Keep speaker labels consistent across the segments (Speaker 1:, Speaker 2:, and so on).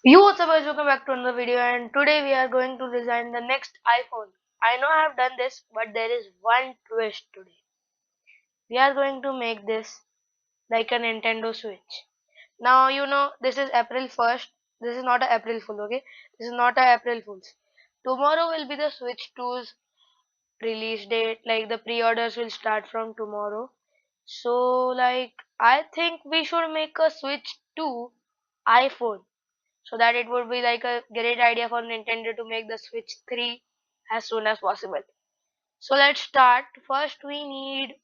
Speaker 1: You what's up guys, welcome back to another video, and today we are going to design the next iPhone. I know I have done this, but there is one twist today. We are going to make this like a Nintendo Switch. Now you know this is April 1st. This is not a April Fool, okay? This is not a April Fools. Tomorrow will be the Switch 2's release date. Like the pre-orders will start from tomorrow. So like I think we should make a Switch 2 iPhone, so that it would be like a great idea for Nintendo to make the Switch 3 as soon as possible. So let's start. First, we need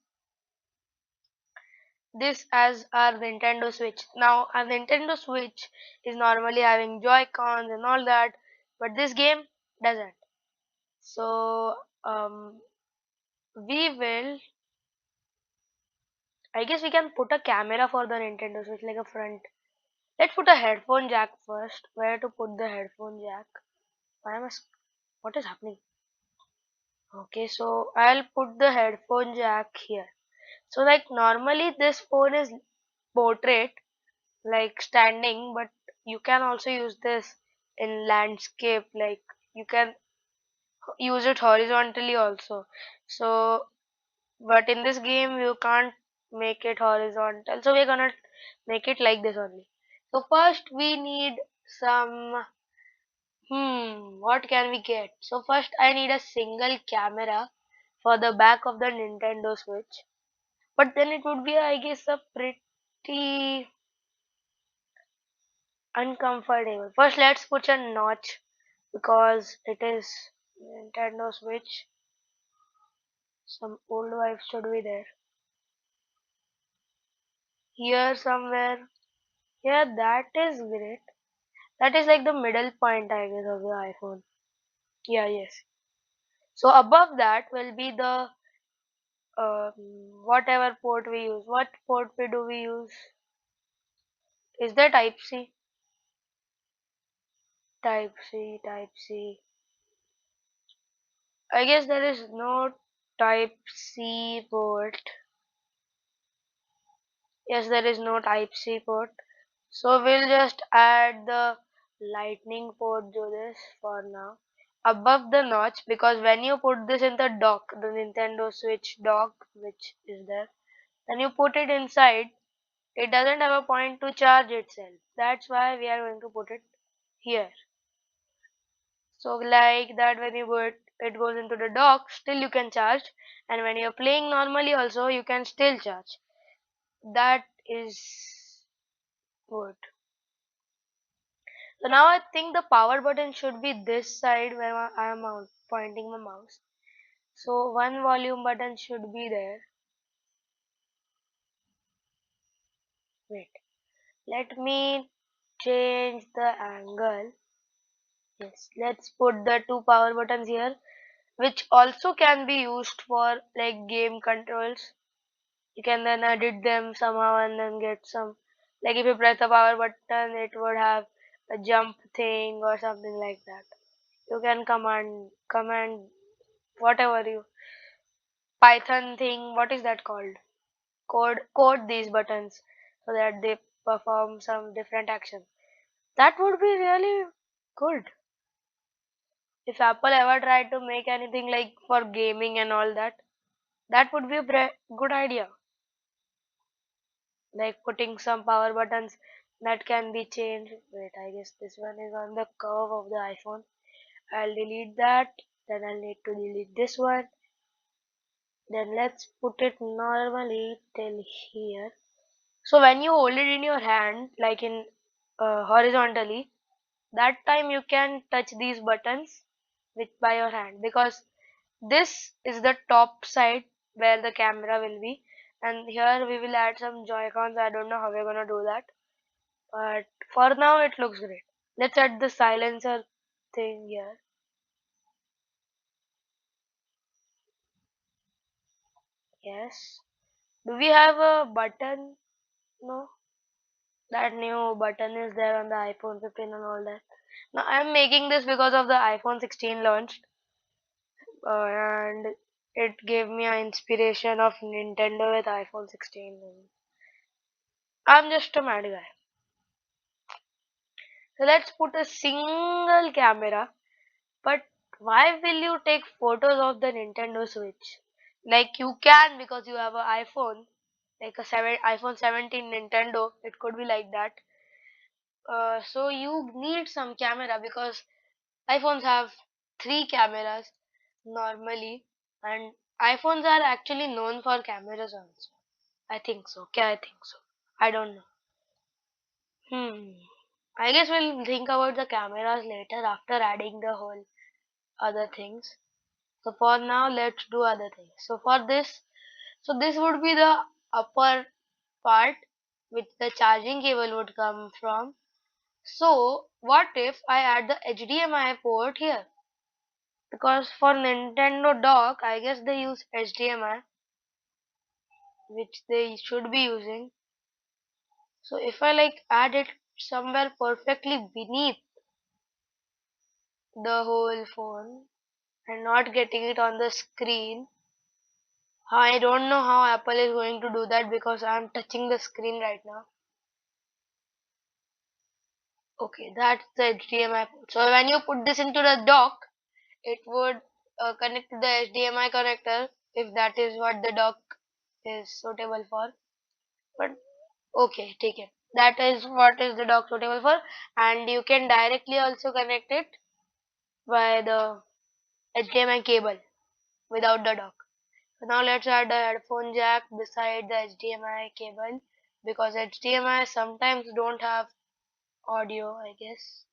Speaker 1: this as our Nintendo Switch. Now, a Nintendo Switch is normally having Joy-Cons and all that, but this game doesn't. So, we will, I guess we can put a camera for the Nintendo Switch, like a front. Let's put a headphone jack first. Where to put the headphone jack? Why am I, what is happening? Okay, so I'll put the headphone jack here. So like normally this phone is portrait, like standing, but you can also use this in landscape, like you can use it horizontally also. So, but in this game you can't make it horizontal. So we're gonna make it like this only. So first we need some, what can we get? So first I need a single camera for the back of the Nintendo Switch. But then it would be, I guess, a pretty uncomfortable. First, let's put a notch because it is Nintendo Switch. Some old vibes should be there. Here somewhere. Yeah, that is great. That is like the middle point, I guess, of the iPhone. Yeah, yes. So above that will be the whatever port we use. What port we do we use? Is there Type C? Type C, Type C. I guess there is no Type C port. Yes, there is no Type C port. So we'll just add the lightning port to this for now. Above the notch, because when you put this in the dock, the Nintendo Switch dock, which is there, then you put it inside, it doesn't have a point to charge itself. That's why we are going to put it here. So like that when you put it goes into the dock, still you can charge, and when you're playing normally also you can still charge. That is good. So now I think the power button should be this side where I am pointing my mouse. So one volume button should be there. Wait, let me change the angle. Yes, let's put the two power buttons here, which also can be used for like game controls. You can then edit them somehow and then get some, like if you press the power button it would have a jump thing or something like that. You can command whatever you Python thing, what is that called, code these buttons so that they perform some different action. That would be really good if Apple ever tried to make anything like for gaming and all that. That would be a good idea, like putting some power buttons that can be changed. Wait, I guess this one is on the curve of the iPhone. I'll delete that, then I'll need to delete this one, then let's put it normally till here. So when you hold it in your hand, like in horizontally, that time you can touch these buttons with by your hand, because this is the top side where the camera will be, and here we will add some Joy-Cons. I don't know how we're gonna do that, but for now it looks great. Let's add the silencer thing here. Yes. Do we have a button? No. That new button is there on the iPhone 15 and all that. Now I'm making this because of the iPhone 16 launched, and it gave me an inspiration of Nintendo with iPhone 16. I'm just a mad guy. So let's put a single camera. But why will you take photos of the Nintendo Switch? Like you can because you have an iPhone, like iPhone 17 Nintendo. It could be like that. So you need some camera because iPhones have three cameras normally, and iPhones are actually known for cameras also. I think so. Okay, I think so. I don't know. Hmm. I guess we'll think about the cameras later after adding the whole other things. So for now, let's do other things. So for this, so this would be the upper part which the charging cable would come from. So what if I add the HDMI port here? Because for Nintendo dock, I guess they use HDMI, which they should be using. So if I like add it somewhere perfectly beneath the whole phone and not getting it on the screen, I don't know how Apple is going to do that because I'm touching the screen right now. Okay, that's the HDMI port. So when you put this into the dock, it would connect to the HDMI connector if that is what the dock is suitable for. But okay, take it. That is what is the dock suitable for, and you can directly also connect it by the HDMI cable without the dock. So now let's add the headphone jack beside the HDMI cable because HDMI sometimes don't have audio, I guess.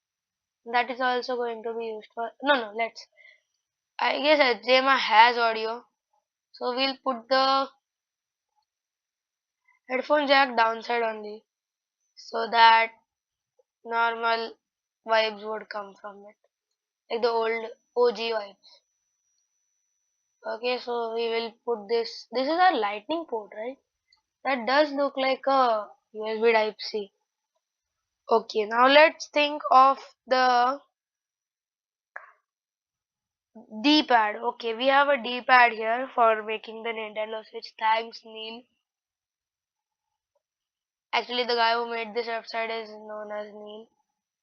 Speaker 1: That is also going to be used for no, let's I guess HDMI has audio, so we'll put the headphone jack downside only so that normal vibes would come from it, like the old OG vibes. Okay, so we will put this. This is our lightning port, right? That does look like a USB Type C. Okay, now let's think of the D-pad. Okay, we have a D-pad here for making the Nintendo Switch. Thanks, Neil. Actually, the guy who made this website is known as Neil.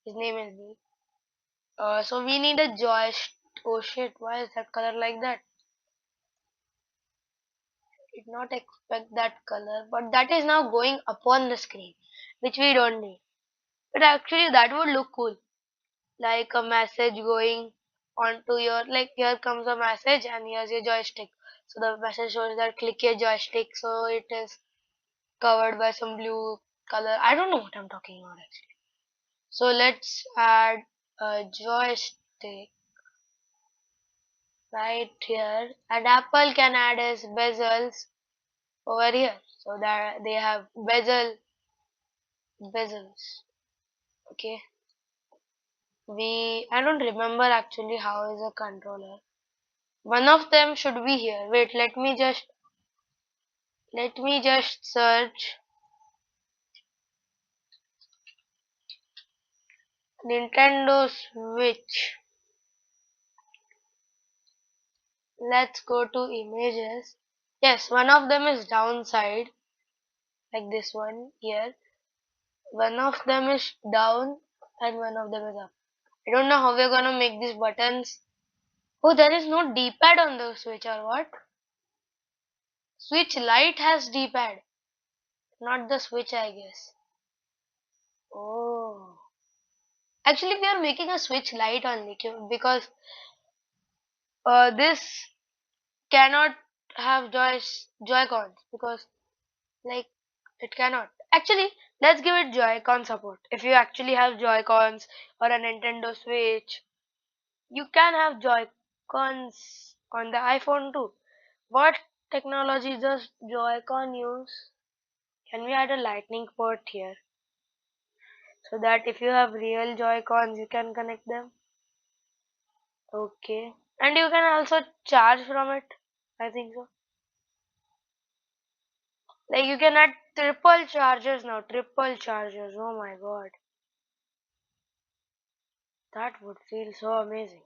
Speaker 1: His name is Neil. So we need a joystick. Oh shit, why is that color like that? Did not expect that color, but that is now going upon the screen, which we don't need. But actually, that would look cool, like a message going onto your like here comes a message and here's your joystick. So the message shows that click your joystick, so it is covered by some blue color. I don't know what I'm talking about actually. So let's add a joystick right here, and Apple can add as bezels over here, so that they have bezels. Okay, we I don't remember actually how is a controller. One of them should be here. Wait, let me just search Nintendo Switch. Let's go to images. Yes, one of them is downside, like this one here. One of them is down and one of them is up. I don't know how we're gonna make these buttons. Oh, there is no D-pad on the Switch or what? Switch Lite has D-pad, not the Switch, I guess. Oh. Actually, we are making a Switch Lite only because this cannot have Joy-Cons because like it cannot. Actually, let's give it Joy-Con support. If you actually have Joy-Cons or a Nintendo Switch, you can have Joy-Cons on the iPhone too. What technology does Joy-Con use? Can we add a lightning port here so that if you have real Joy-Cons, you can connect them? Okay. And you can also charge from it. I think so. Like you can add triple chargers now. Triple chargers. Oh my god. That would feel so amazing.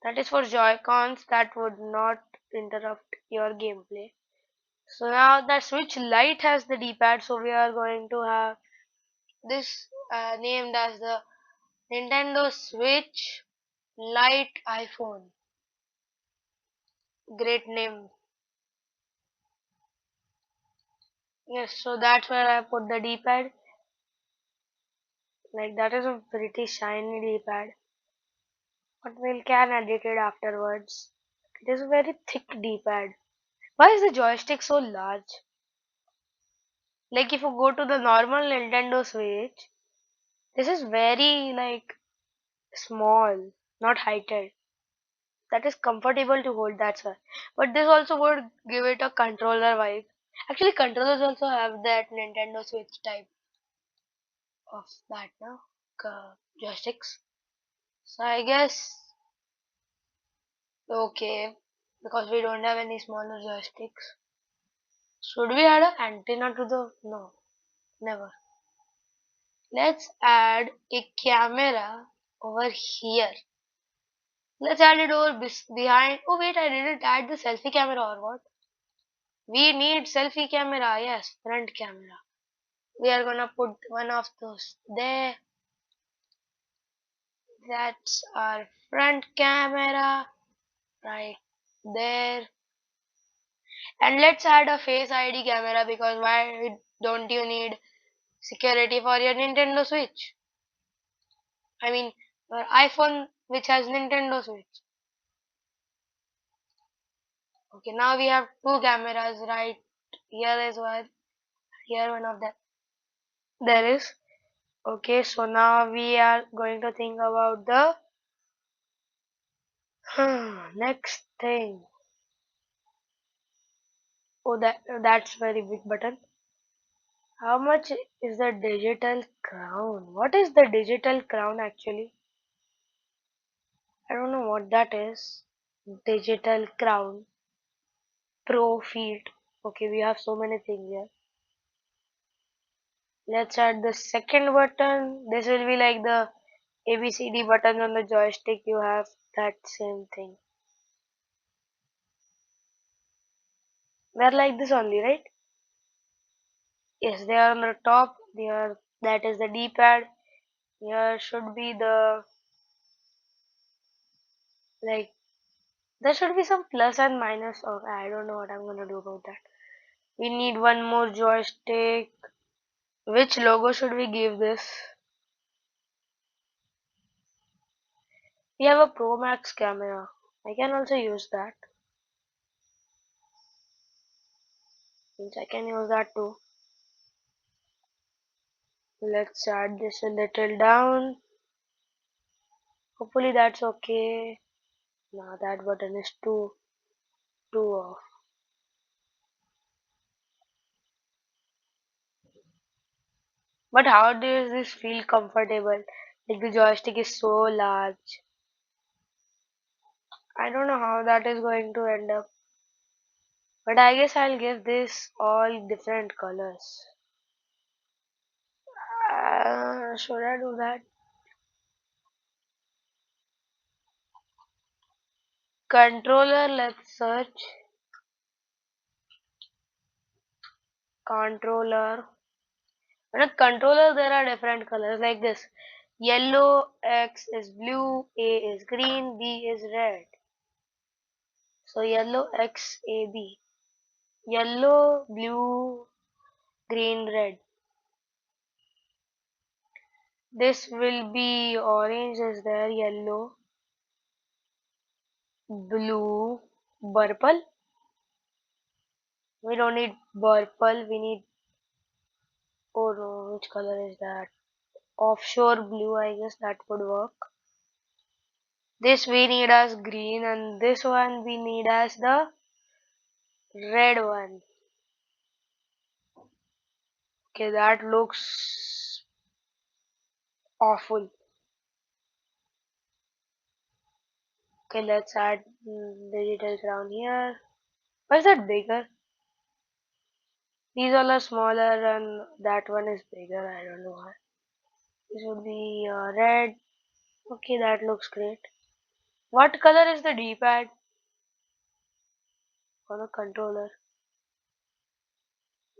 Speaker 1: That is for Joy-Cons that would not interrupt your gameplay. So now the Switch Lite has the D-pad, so we are going to have this. named as the Nintendo Switch Lite iPhone. Great name. Yes, so that's where I put the D-pad. Like that is a pretty shiny D-pad, but we can edit it afterwards. It is a very thick D-pad. Why is the joystick so large? Like if you go to the normal Nintendo Switch, this is very like small, not heighted. That is comfortable to hold, that's why. But this also would give it a controller vibe. Actually, controllers also have that Nintendo Switch type of that now joysticks. So I guess okay, because we don't have any smaller joysticks. Should we add an antenna to the? No, never. Let's add a camera over here. Let's add it over behind. Oh wait, I didn't add the selfie camera or what? We need selfie camera. Yes, front camera. We are gonna put one of those there. That's our front camera right there. And let's add a face ID camera because why don't you need security for your Nintendo Switch? I mean, your iPhone which has Nintendo Switch. Okay, now we have two cameras right here as well. Here one of them. There is. Okay, so now we are going to think about the next thing. Oh, that's very big button. How much is the digital crown? What is the digital crown actually? I don't know what that is. Digital crown. Pro feet. Okay, we have so many things here. Let's add the second button. This will be like the ABCD buttons on the joystick. You have that same thing. They're like this only, right? Yes, they are on the top. Here, that is the D-pad. Here should be the like there should be some plus and minus. Of I don't know what I'm gonna do about that. We need one more joystick. Which logo should we give this? We have a Pro Max camera. I can also use that. Means I can use that too. Let's add this a little down. Hopefully that's okay. Now that button is too off. But how does this feel comfortable? Like the joystick is so large. I don't know how that is going to end up. But I guess I'll give this all different colors. Should I do that? Controller, let's search. Controller. In a controller, there are different colors like this. Yellow, X is blue, A is green, B is red. So yellow, X, A, B. Yellow, blue, green, red. This will be orange is there, yellow, blue, purple. We don't need purple, we need, oh no, which color is that? Offshore blue, I guess that would work. This we need as green and this one we need as the red one. Okay, that looks awful. Okay, let's add digital crown here. Why is that bigger? These all are smaller and that one is bigger. I don't know why. This would be red. Okay, that looks great. What color is the D-pad on the controller?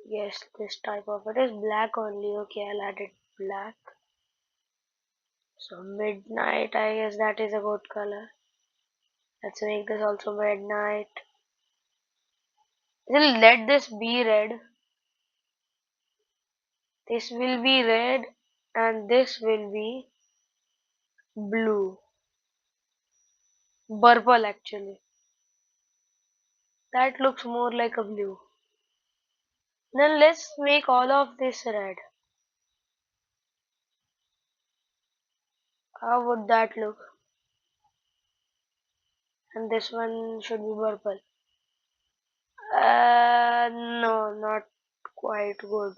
Speaker 1: Yes, this type of it is black only. Okay, I'll add it black. So midnight, I guess that is a good color. Let's make this also midnight. We'll let this be red. This will be red and this will be blue. Purple actually. That looks more like a blue. Then let's make all of this red. How would that look? And this one should be purple. No, not quite good.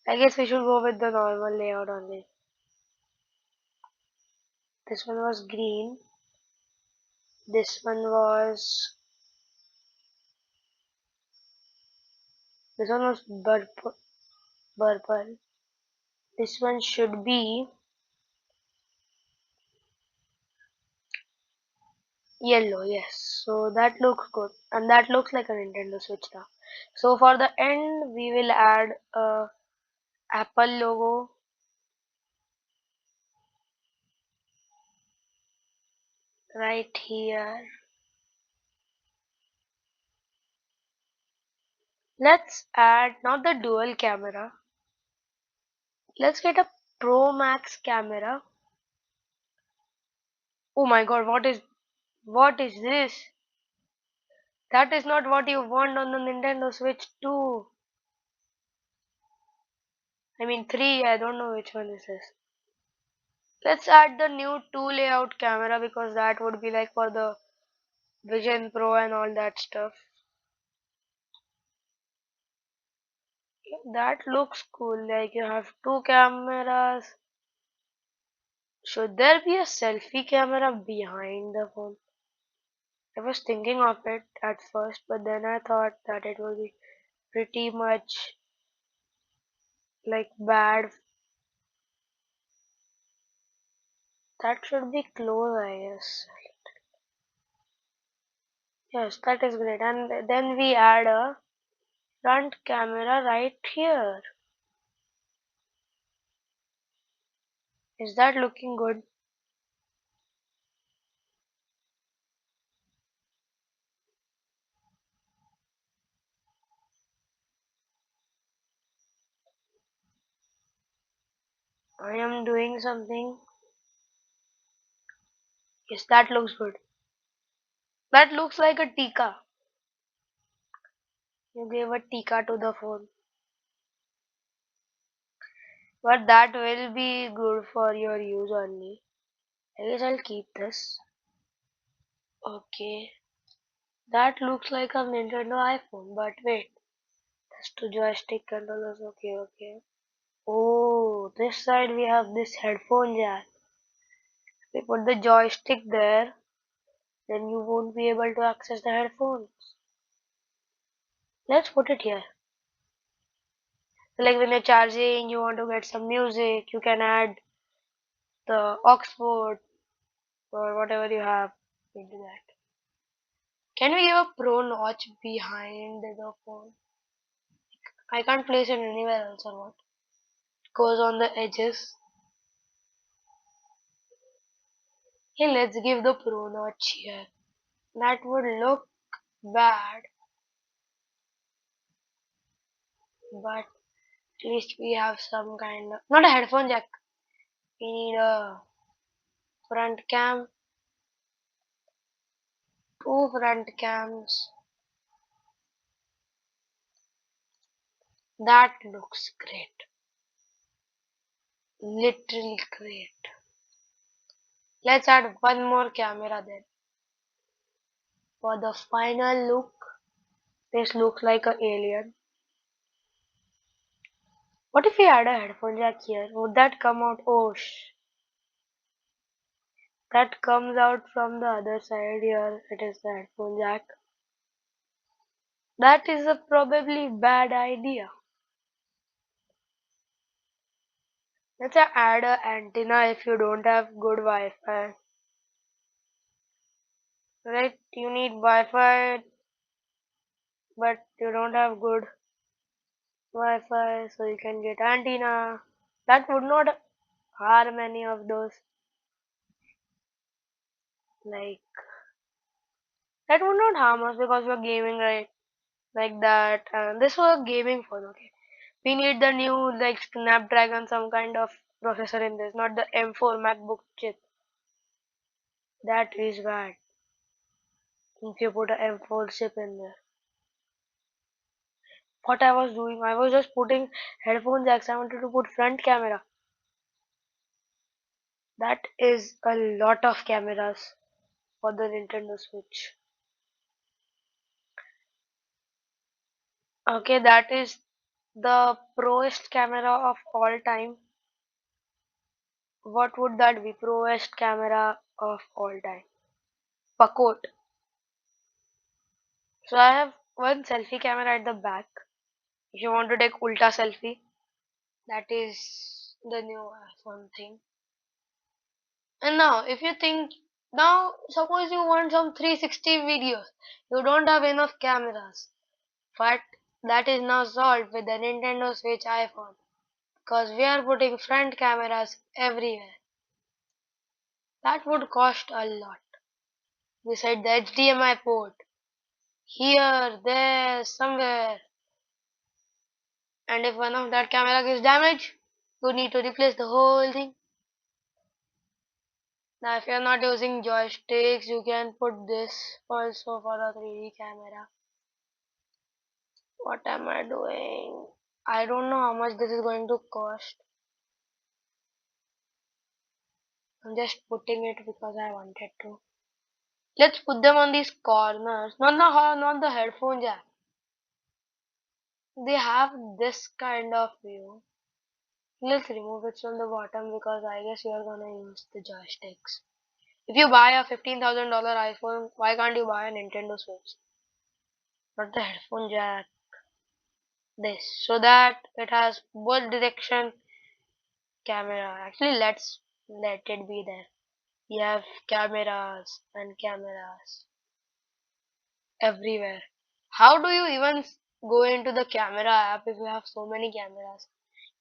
Speaker 1: I guess we should go with the normal layout only. This one was green. This one was purple. This one should be yellow. Yes. So that looks good, and that looks like a Nintendo Switch now. So for the end, we will add a Apple logo right here. Let's add not the dual camera. Let's get a Pro Max camera. Oh my god, what is this? That is not what you want on the Nintendo Switch 2. I mean 3, I don't know which one this is. Let's add the new 2 layout camera because that would be like for the Vision Pro and all that stuff. That looks cool, like you have 2 cameras. Should there be a selfie camera behind the phone? I was thinking of it at first, but then I thought that it would be pretty much like bad. That should be close, I guess. Yes, that is great. And then we add a front camera right here. Is that looking good? I am doing something. Yes, that looks good. That looks like a tika. You gave a tika to the phone. But that will be good for your use only. I guess I'll keep this. Okay. That looks like a Nintendo iPhone, but wait. That's two joystick controllers. Okay, okay. Oh, this side we have this headphone jack. We put the joystick there, then you won't be able to access the headphones. Let's put it here. So like when you're charging, you want to get some music, you can add the Oxford or whatever you have into that. Can we give a pro notch behind the phone? I can't place it anywhere else or what? It goes on the edges. Hey, let's give the pro notch here. That would look bad, but at least we have some kind of not a headphone jack. We need a front cam, two front cams. That looks great. Literally great. Let's add one more camera then. For the final look, this looks like an alien. What if we add a headphone jack here? Would that come out? Oh, that comes out from the other side here. It is the headphone jack. That is a probably bad idea. Let's add a antenna if you don't have good Wi-Fi. Right? You need Wi-Fi, but you don't have good Wi-Fi, so you can get antenna. That would not. are many of those, like, that would not harm us because we're gaming, right? Like that. And this was a gaming phone, okay? We need the new, like, Snapdragon, some kind of processor in this, not the M4 MacBook chip. That is bad. If you put a M4 chip in there. What I was doing, I was just putting headphone jacks. I wanted to put front camera. That is a lot of cameras for the Nintendo Switch. Okay, that is the proest camera of all time. What would that be? Proest camera of all time. Pakot. So I have one selfie camera at the back. If you want to take ulta selfie, that is the new iPhone thing. And now, if you think, now suppose you want some 360 videos, you don't have enough cameras. But that is now solved with the Nintendo Switch iPhone because we are putting front cameras everywhere. That would cost a lot. Beside the HDMI port, here, there, somewhere. And if one of that camera gets damaged, you need to replace the whole thing. Now, if you're not using joysticks, you can put this also for a 3D camera. What am I doing? I don't know how much this is going to cost. I'm just putting it because I wanted to. Let's put them on these corners. Not the headphone jack. They have this kind of view. Let's remove it from the bottom because I guess you are gonna use the joysticks. If you buy a $15,000 iPhone, why can't you buy a Nintendo Switch? Not the headphone jack. This. So that it has both direction camera. Actually, let it be there. You have cameras and cameras everywhere. How do you even go into the camera app if you have so many cameras?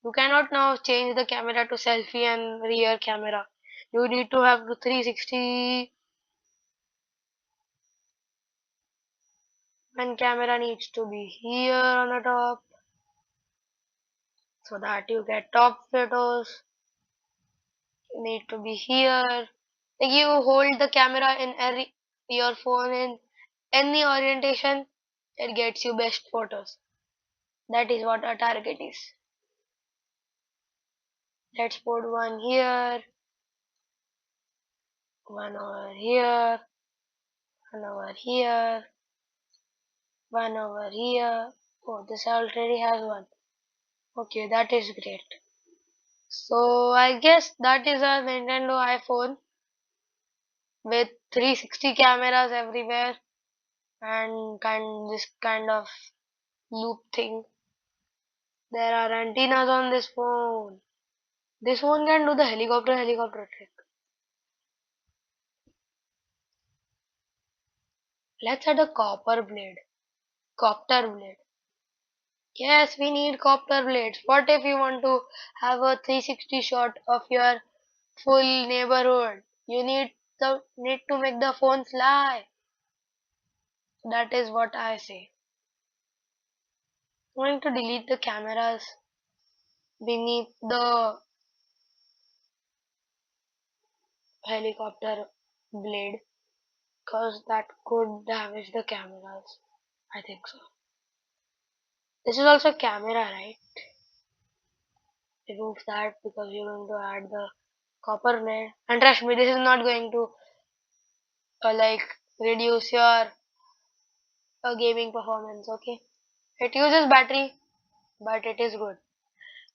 Speaker 1: You cannot now change the camera to selfie and rear camera. You need to have the 360, and camera needs to be here on the top so that you get top photos. You need to be here. Like you hold the camera in your phone in any orientation, it gets you best photos. That is what our target is. Let's put one here, one over here, one over here, one over here. Oh, this already has one. Okay, that is great. So I guess that is our Nintendo iPhone with 360 cameras everywhere and this kind of loop thing. There are antennas on this phone. This one can do the helicopter trick. Let's add a copter blade. Yes, we need copter blades. What if you want to have a 360 shot of your full neighborhood? You need to make the phone fly. That is what I say. I'm going to delete the cameras beneath the helicopter blade because that could damage the cameras. I think so. This is also camera, right? Remove that because we're going to add the copper blade. And trust me, this is not going to like reduce your gaming performance. Okay, it uses battery, but it is good.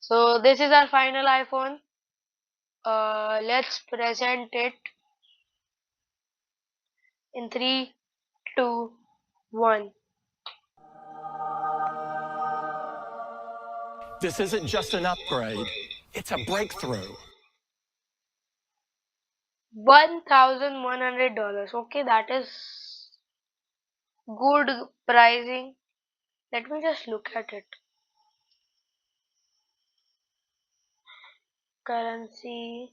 Speaker 1: So this is our final iPhone. Let's present it in three, two, one.
Speaker 2: This isn't just an upgrade, it's a breakthrough.
Speaker 1: $1,100. Okay, that is good pricing. Let me just look at it. currency.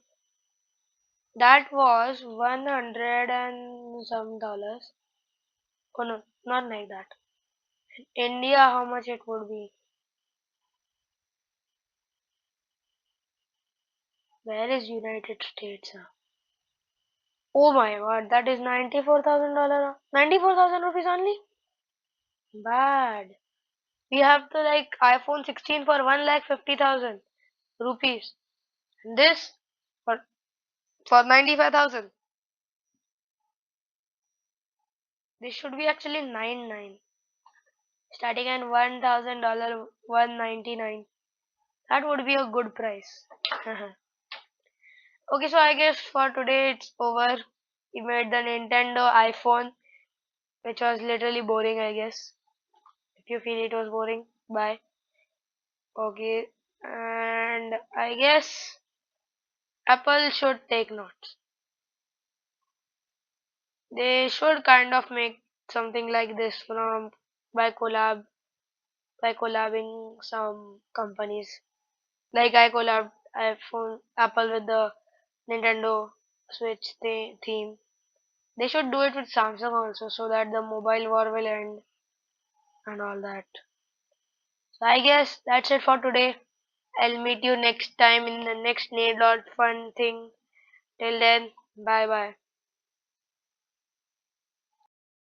Speaker 1: That was 100 and some dollars. Oh no, not like that. India, how much it would be? Where is United States? Oh my god, that is $94,000. 94,000 rupees only? Bad. We have the like iPhone 16 for 1,50,000 rupees. This for 95,000. This should be actually 99. Starting at $1,000, 199. That would be a good price. Okay, so I guess for today it's over. We made the Nintendo iPhone, which was literally boring, I guess. If you feel it was boring, bye. Okay, and I guess Apple should take notes. They should kind of make something like this from by collab by collabing some companies. Like I collabed iPhone Apple with the Nintendo Switch theme. They should do it with Samsung also so that the mobile war will end and all that. So I guess that's it for today. I'll meet you next time in the next neal.fun thing. Till then, bye bye.